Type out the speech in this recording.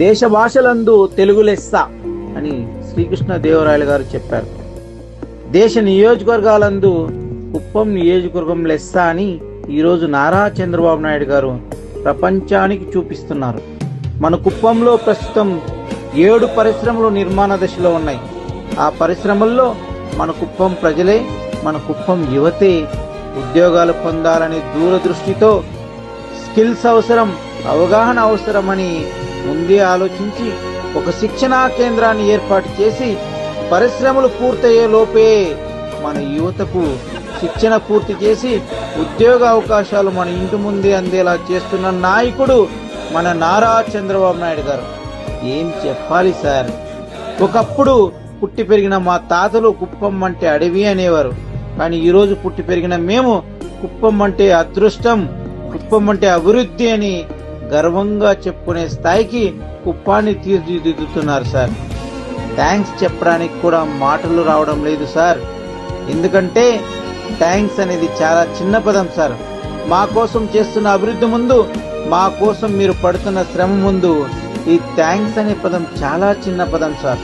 దేశ భాషలందు తెలుగు లెస్స అని శ్రీకృష్ణదేవరాయలు గారు చెప్పారు. దేశ నియోజకవర్గాలందు కుప్పం నియోజకవర్గం లెస్స అని ఈరోజు నారా చంద్రబాబు నాయుడు గారు ప్రపంచానికి చూపిస్తున్నారు. మన కుప్పంలో ప్రస్తుతం 7 పరిశ్రమలు నిర్మాణ దశలో ఉన్నాయి. ఆ పరిశ్రమల్లో మన కుప్పం ప్రజలే, మన కుప్పం యువతే ఉద్యోగాలు పొందాలని దూరదృష్టితో స్కిల్స్ అవసరం, అవగాహన అవసరమని ముందే ఆలోచించి ఒక శిక్షణా కేంద్రాన్ని ఏర్పాటు చేసి పరిశ్రమలు పూర్తయ్యే లోపే మన యువతకు శిక్షణ పూర్తి చేసి ఉద్యోగ అవకాశాలు మన ఇంటి ముందే అందేలా చేస్తున్న నాయకుడు మన నారా చంద్రబాబు నాయుడు గారు. ఏం చెప్పాలి సార్. ఒకప్పుడు పుట్టి పెరిగిన మా తాతలు కుప్పం అంటే అడవి అనేవారు. కానీ ఈరోజు పుట్టి పెరిగిన మేము కుప్పం అంటే అదృష్టం, కుప్పం అంటే అభివృద్ధి అని గర్వంగా చెప్పుకునే స్థాయికి కుప్పాన్ని తీర్చిదిద్దుతున్నారు సార్. థ్యాంక్స్ చెప్పడానికి కూడా మాటలు రావడం లేదు సార్. ఎందుకంటే థ్యాంక్స్ అనేది చాలా చిన్న పదం సార్. మా కోసం చేస్తున్న అభివృద్ధి ముందు, మా కోసం మీరు పడుతున్న శ్రమ ముందు ఈ థ్యాంక్స్ అనే పదం చాలా చిన్న పదం సార్.